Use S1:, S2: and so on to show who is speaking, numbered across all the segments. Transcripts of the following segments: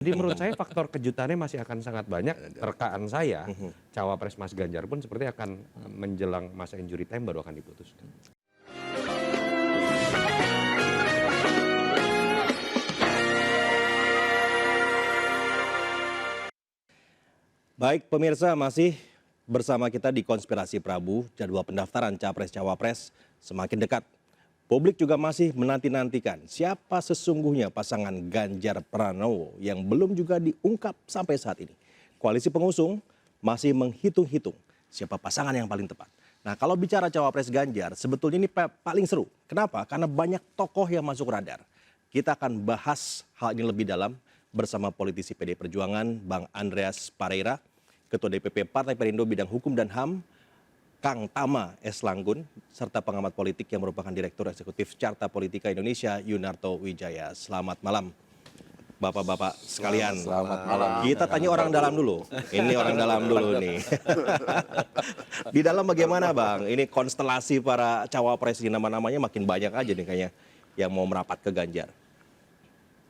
S1: Jadi menurut saya faktor kejutannya masih akan sangat banyak. Rekaan saya, cawapres Mas Ganjar pun seperti akan menjelang masa injury time baru akan diputuskan.
S2: Baik pemirsa, masih bersama kita di Konspirasi Prabu. Jadwal pendaftaran Capres-Cawapres semakin dekat. Publik juga masih menanti-nantikan siapa sesungguhnya pasangan Ganjar Pranowo yang belum juga diungkap sampai saat ini. Koalisi pengusung masih menghitung-hitung siapa pasangan yang paling tepat. Nah, kalau bicara Cawapres Ganjar, sebetulnya ini paling seru. Kenapa? Karena banyak tokoh yang masuk radar. Kita akan bahas hal ini lebih dalam bersama politisi PD Perjuangan, Bang Andreas Pareira, Ketua DPP Partai Perindo Bidang Hukum dan HAM, Kang Tama S. Langgun, serta pengamat politik yang merupakan Direktur Eksekutif Carta Politika Indonesia, Yunarto Wijaya. Selamat malam, Bapak-bapak sekalian.
S3: Selamat malam.
S2: Kita tanya orang dalam dulu. Ini orang dalam dulu nih. Di dalam bagaimana Bang? Ini konstelasi para cawapres ini nama-namanya makin banyak aja nih kayaknya yang mau merapat ke Ganjar.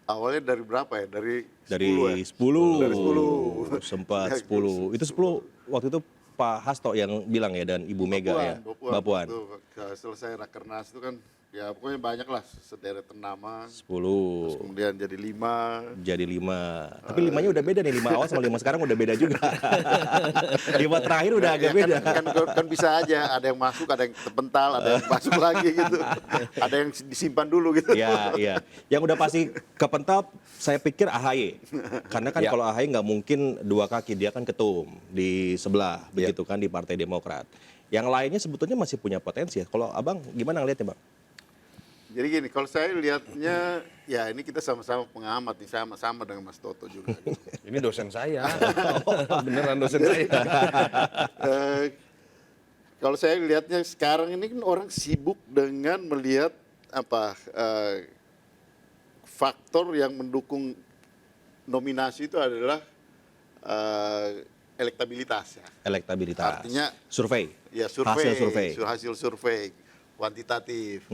S3: Awalnya dari berapa ya? Dari 10
S2: Dari
S3: ya?
S2: 10.
S3: Dari 10.
S2: Sempat 10. Itu 10 waktu itu Pak Hasto yang bilang ya dan Ibu Mega ya. Mbak Puan.
S3: Itu selesai Rakernas itu kan ya pokoknya banyak lah sederet nama.
S2: 10.
S3: Terus kemudian jadi 5.
S2: Jadi 5. Tapi 5-nya udah beda nih. 5 awal sama 5 sekarang udah beda juga. 5 terakhir udah agak beda.
S3: Kan bisa aja ada yang masuk, ada yang terpental, ada yang masuk lagi gitu. Ada yang disimpan dulu gitu.
S2: Iya, iya. Yang udah pasti kepental saya pikir AHY. Karena kan kalau AHY nggak mungkin dua kaki, dia kan ketum di sebelah begitu kan di Partai Demokrat. Yang lainnya sebetulnya masih punya potensi ya. Kalau Abang gimana ngeliatnya Bang?
S3: Jadi gini, kalau saya lihatnya, ya ini kita sama-sama pengamat nih, sama-sama dengan Mas Toto juga. Gitu.
S1: Ini dosen saya. Beneran dosen saya.
S3: Kalau saya lihatnya sekarang ini kan orang sibuk dengan melihat apa faktor yang mendukung nominasi itu adalah elektabilitas ya.
S2: Elektabilitas.
S3: Artinya
S2: survei.
S3: Ya survei.
S2: Hasil survei.
S3: Hasil survei kuantitatif.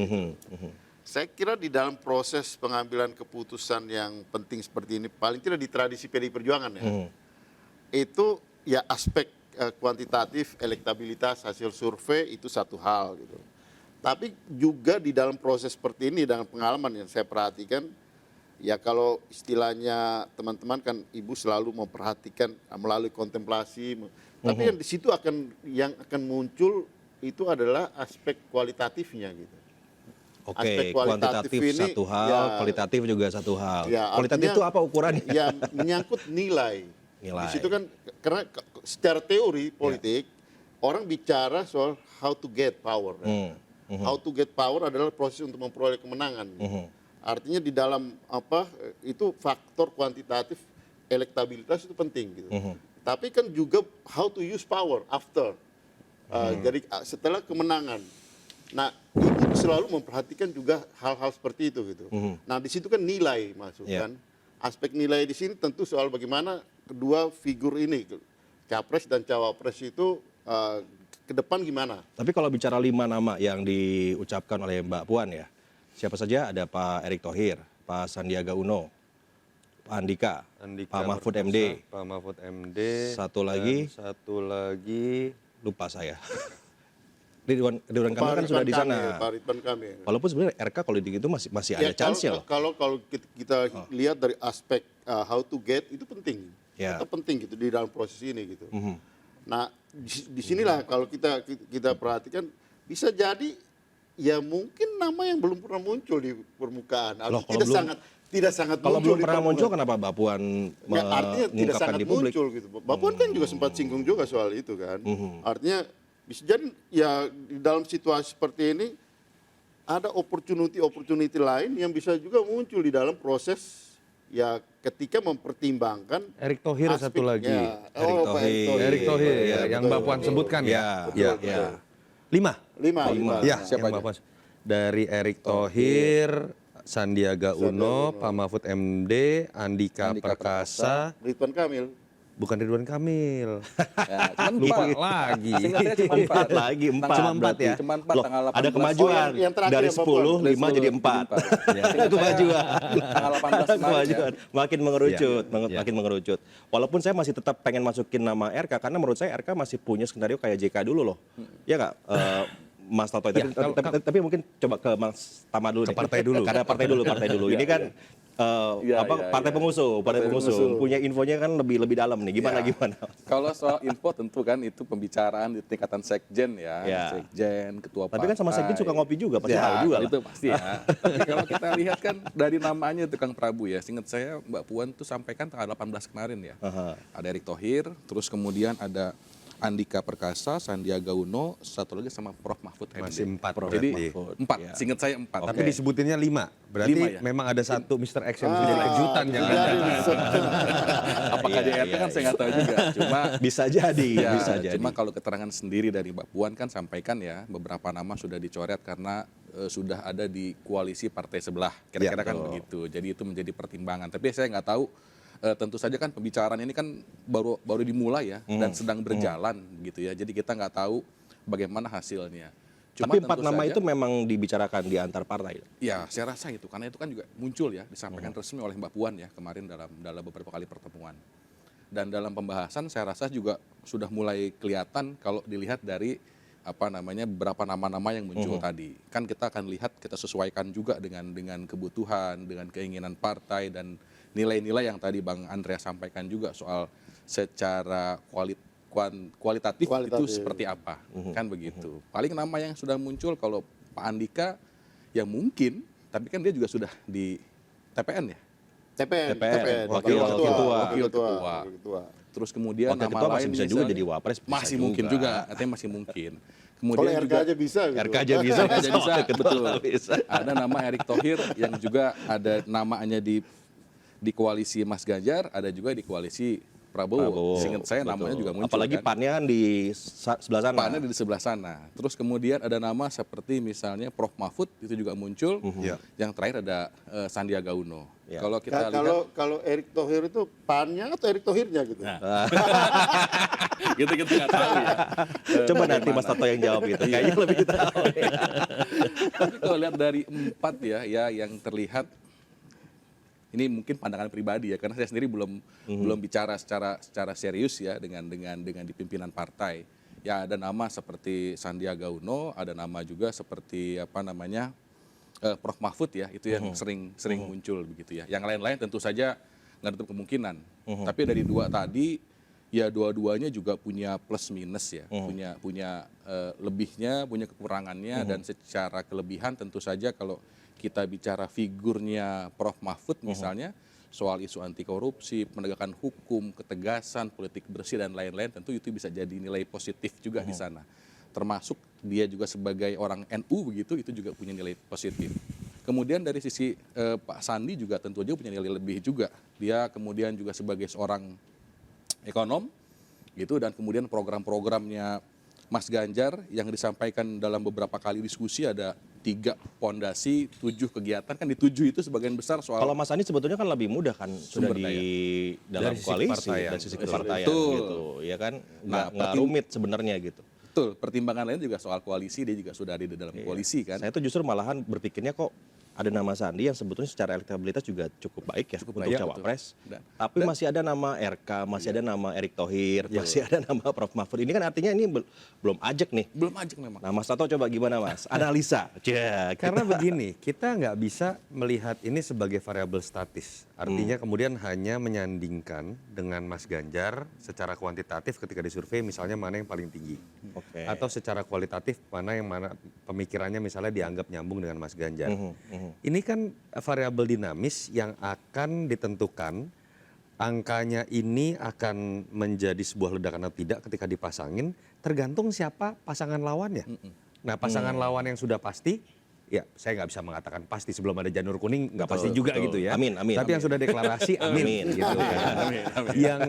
S3: Saya kira di dalam proses pengambilan keputusan yang penting seperti ini, paling tidak di tradisi PDI Perjuangan ya, itu ya aspek kuantitatif, elektabilitas, hasil survei itu satu hal gitu. Tapi juga di dalam proses seperti ini dengan pengalaman yang saya perhatikan, ya kalau istilahnya teman-teman kan Ibu selalu memperhatikan melalui kontemplasi, tapi yang di situ yang akan muncul itu adalah aspek kualitatifnya gitu.
S2: Oke, kuantitatif satu hal, ya, kualitatif juga satu hal.
S3: Ya,
S2: kualitatif itu apa ukurannya?
S3: Ya menyangkut nilai. Di situ kan karena secara teori politik orang bicara soal how to get power. How to get power adalah proses untuk memperoleh kemenangan. Artinya di dalam itu faktor kuantitatif elektabilitas itu penting gitu. Tapi kan juga how to use power after. Jadi setelah kemenangan. Nah, Ibu selalu memperhatikan juga hal-hal seperti itu gitu. Nah, di situ kan nilai masuk kan. Aspek nilai di sini tentu soal bagaimana kedua figur ini, Capres dan Cawapres itu ke depan gimana.
S2: Tapi kalau bicara 5 nama yang diucapkan oleh Mbak Puan ya, siapa saja? Ada Pak Erick Thohir, Pak Sandiaga Uno, Pak Andika, Pak Mahfud MD.
S1: Pak Mahfud MD.
S2: Satu lagi lupa saya. Ridwan Kamil kan sudah di sana.
S3: Pak Ridwan Kamil.
S2: Walaupun sebenarnya RK kalau gitu masih ada chance ya.
S3: Kalau kita lihat dari aspek how to get itu penting. Itu penting gitu di dalam proses ini gitu. Nah, di sinilah kalau kita perhatikan bisa jadi ya mungkin nama yang belum pernah muncul di permukaan. Tidak sangat
S2: kalau
S3: muncul.
S2: Belum pernah muncul kenapa Mbak Puan
S3: artinya tidak sangat
S2: di publik?
S3: Muncul gitu. Mbak Puan kan juga sempat singgung juga soal itu kan. Artinya bisa jadi ya di dalam situasi seperti ini ada opportunity lain yang bisa juga muncul di dalam proses ya ketika mempertimbangkan
S1: Erick Thohir satu lagi.
S3: Erick Thohir
S1: ya, yang Mbak Puan sebutkan ya.
S2: Ya.
S1: 5.
S2: Ya, siapa aja?
S1: Dari Erick Thohir, Sandiaga Uno, Pak Mahfud MD, Andika Perkasa,
S3: Ridwan Kamil.
S1: Bukan Ridwan Kamil.
S4: Ya, cuman
S1: Lupa
S4: 4.
S1: lagi.
S4: Seingat saya cuma 4.
S2: Lagi 4.
S1: Cuma 4 ya?
S4: Cuma 4
S2: Loh,
S4: tanggal 18.
S2: ada kemajuan
S3: yang terakhir
S2: dari
S3: yang Papua.
S2: 10, 5 jadi 4. Ada kemajuan.
S4: Tanggal 18 kemarin ya.
S2: Kemajuan. Makin mengerucut,
S1: Iya.
S2: makin mengerucut. Walaupun saya masih tetap pengen masukin nama RK karena menurut saya RK masih punya skenario kayak JK dulu loh. Ya nggak? Mas Toto,
S1: Ya,
S2: tapi mungkin coba ke Mas Tama dulu.
S1: Ke
S2: deh.
S1: partai dulu.
S2: Karena partai dulu. Ini kan partai pengusung, punya infonya kan lebih dalam nih. Gimana?
S4: Kalau soal info tentu kan itu pembicaraan di tingkatan sekjen ya,
S2: Ya.
S4: Sekjen, ketua partai.
S2: Tapi kan sama sekjen suka ngopi juga, pasti tahu juga lah.
S4: Itu pasti ya. Tapi kalau kita lihat kan dari namanya itu Kang Prabu ya, seingat saya Mbak Puan tuh sampaikan tanggal 18 kemarin ya. Ada Erick Thohir, terus kemudian ada Andika Perkasa, Sandiaga Uno, satu lagi sama Prof Mahfud MD.
S1: Masih 4
S4: Jadi
S1: berarti.
S4: 4,
S2: Ya.
S4: seingat saya 4.
S1: Tapi disebutinnya 5. Berarti
S4: 5 ya?
S1: memang ada satu Mr. X yang bisa jadi kejutan yang ada.
S4: Apakah di RT kan saya nggak tahu juga. Cuma
S2: Bisa jadi,
S4: ya,
S2: bisa jadi.
S4: cuma kalau keterangan sendiri dari Mbak Puan kan sampaikan ya beberapa nama sudah dicoret karena sudah ada di koalisi partai sebelah. Kira-kira kan begitu. Jadi itu menjadi pertimbangan. Tapi saya nggak tahu. Tentu saja kan pembicaraan ini kan baru dimulai ya dan sedang berjalan gitu ya. Jadi kita nggak tahu bagaimana hasilnya.
S2: Tapi 4
S4: tentu
S2: nama
S4: saja-
S2: itu memang dibicarakan di antar partai.
S4: Ya, saya rasa itu karena itu kan juga muncul ya disampaikan resmi oleh Mbak Puan ya kemarin dalam beberapa kali pertemuan. Dan dalam pembahasan saya rasa juga sudah mulai kelihatan kalau dilihat dari beberapa nama-nama yang muncul tadi. Kan kita akan lihat, kita sesuaikan juga dengan kebutuhan, dengan keinginan partai dan nilai-nilai yang tadi Bang Andreas sampaikan juga soal secara kualitatif itu seperti apa, kan begitu. Paling nama yang sudah muncul kalau Pak Andika ya mungkin, tapi kan dia juga sudah di TPN ya.
S3: TPN,
S2: Wakil
S4: ketua. Terus kemudian
S2: Wakil
S4: nama
S2: ketua masih
S4: lain
S2: bisa juga
S4: misalnya-
S2: jadi wapres, bisa
S4: masih mungkin juga, katanya masih mungkin.
S3: Kalau
S4: Kemudian
S3: RK
S4: juga
S3: aja bisa gitu.
S2: RK aja bisa,
S4: RK aja bisa, betul.
S2: bisa.
S4: Ada nama Erick Thohir yang juga ada namanya di koalisi Mas Ganjar, ada juga di koalisi Prabowo. Seingat saya namanya
S2: Betul.
S4: juga muncul.
S2: Apalagi
S4: kan?
S2: PAN-nya kan di sebelah sana.
S4: PAN-nya di sebelah sana. Terus kemudian ada nama seperti misalnya Prof Mahfud itu juga muncul.
S1: Ya.
S4: Yang terakhir ada Sandiaga Uno.
S2: Ya.
S4: Kalau kita lihat
S3: Kalau Erick Thohir itu PAN-nya atau Erick Thohirnya gitu.
S4: gitu kita nggak tahu ya.
S2: Coba nanti Mas Toto yang jawab gitu. Kayaknya lebih tahu.
S4: Tapi kalau lihat dari 4 ya yang terlihat ini mungkin pandangan pribadi ya karena saya sendiri belum bicara secara serius ya dengan di pimpinan partai. Ya ada nama seperti Sandiaga Uno, ada nama juga seperti Prof Mahfud ya, itu yang sering muncul begitu ya. Yang lain-lain tentu saja nggak tutup kemungkinan. Tapi dari 2 tadi ya dua-duanya juga punya plus minus ya, punya lebihnya, punya kekurangannya dan secara kelebihan tentu saja kalau kita bicara figurnya Prof Mahfud misalnya soal isu anti korupsi, penegakan hukum, ketegasan, politik bersih dan lain-lain tentu itu bisa jadi nilai positif juga di sana. Termasuk dia juga sebagai orang NU begitu itu juga punya nilai positif. Kemudian dari sisi Pak Sandi juga tentu aja punya nilai lebih juga. Dia kemudian juga sebagai seorang ekonom gitu dan kemudian program-programnya Mas Ganjar yang disampaikan dalam beberapa kali diskusi ada 3 pondasi, 7 kegiatan kan di 7 itu sebagian besar soal
S2: Kalau Mas Anies sebetulnya kan lebih mudah kan sudah
S4: Sumber
S2: di
S4: daya.
S2: dalam
S1: Dari sisi
S2: koalisi
S1: kepartaian.
S2: dari sisi kepartaian
S4: Betul.
S2: gitu, ya kan?
S4: Nah,
S2: Nggak rumit sebenarnya gitu.
S4: betul pertimbangan lain juga soal koalisi dia juga sudah ada di dalam koalisi kan.
S2: Saya tuh justru malahan berpikirnya kok ada nama Sandi yang sebetulnya secara elektabilitas juga cukup baik ya untuk
S4: baik,
S2: cawapres.
S4: betul.
S2: Tapi masih ada nama RK, masih ada nama Erick Thohir, masih ada nama Prof Mahfud. Ini kan artinya ini belum ajak nih.
S4: Belum ajak memang.
S2: Nah Mas Toto coba gimana Mas? Analisa.
S1: Karena begini, kita nggak bisa melihat ini sebagai variabel statis. Artinya kemudian hanya menyandingkan dengan Mas Ganjar secara kuantitatif ketika disurvei misalnya mana yang paling tinggi.
S2: Oke.
S1: Atau secara kualitatif mana pemikirannya misalnya dianggap nyambung dengan Mas Ganjar. Ini kan variabel dinamis yang akan ditentukan angkanya ini akan menjadi sebuah ledakan atau tidak ketika dipasangin tergantung siapa pasangan lawannya. Nah pasangan lawan yang sudah pasti, ya saya nggak bisa mengatakan pasti sebelum ada janur kuning nggak pasti juga
S2: betul.
S1: gitu ya.
S2: Amin, amin,
S1: Tapi yang
S2: amin.
S1: sudah deklarasi amin, gitu kan. Yang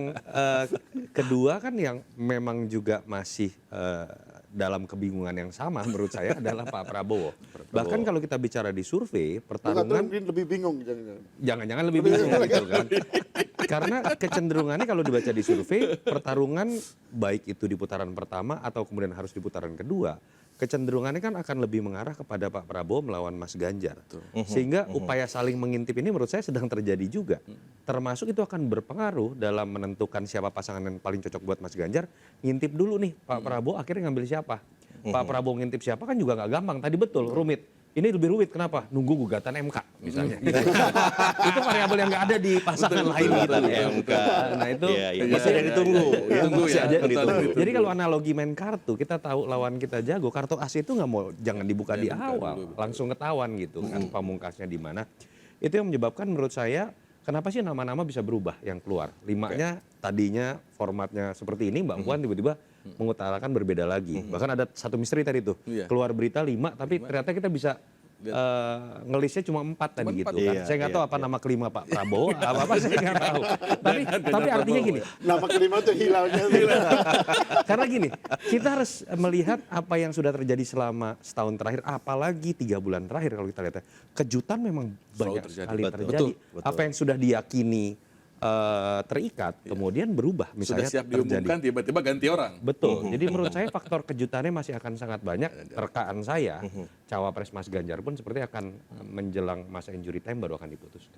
S1: kedua kan yang memang juga masih dalam kebingungan yang sama menurut saya adalah Pak Prabowo. Bahkan kalau kita bicara di survei, pertarungan
S3: lebih bingung jangan-jangan.
S1: jangan-jangan lebih bingung gitu kan. Karena kecenderungannya kalau dibaca di survei, pertarungan baik itu di putaran pertama atau kemudian harus di putaran kedua, kecenderungannya kan akan lebih mengarah kepada Pak Prabowo melawan Mas Ganjar. Sehingga upaya saling mengintip ini menurut saya sedang terjadi juga. Termasuk itu akan berpengaruh dalam menentukan siapa pasangan yang paling cocok buat Mas Ganjar. Ngintip dulu nih Pak Prabowo akhirnya ngambil siapa. Pak Prabowo ngintip siapa kan juga nggak gampang. Tadi betul, rumit. Ini lebih rumit, kenapa? Nunggu gugatan MK misalnya. Itu variabel yang nggak ada di pasangan lain gitu.
S2: MK.
S1: Nah itu
S2: Masih ada yang ditunggu.
S1: masih ada yang
S4: betul.
S1: ditunggu. Jadi kalau analogi main kartu, kita tahu lawan kita jago, kartu as itu nggak mau jangan dibuka di awal, langsung ketahuan gitu kan pamungkasnya di mana. Itu yang menyebabkan menurut saya kenapa sih nama-nama bisa berubah yang keluar. Limanya tadinya formatnya seperti ini, Mbak Puan tiba-tiba mengutarakan berbeda lagi. Bahkan ada satu misteri tadi tuh, keluar berita 5, tapi ternyata kita bisa ngelisnya cuma 4 tadi gitu kan. Saya nggak tahu apa nama kelima Pak Prabowo, apa saya nggak tahu. Tapi artinya gini.
S3: Nama kelima tuh hilalnya.
S1: Karena gini, kita harus melihat apa yang sudah terjadi selama setahun terakhir, apalagi 3 bulan terakhir kalau kita lihat ya. Kejutan memang banyak sekali terjadi. Apa yang sudah diyakini terikat, kemudian berubah. Misalnya
S4: Sudah siap diumumkan, tiba-tiba ganti orang.
S1: Betul. Jadi menurut saya faktor kejutannya masih akan sangat banyak. Rekaan saya, cawapres Mas Ganjar pun seperti akan menjelang masa injury time baru akan diputuskan.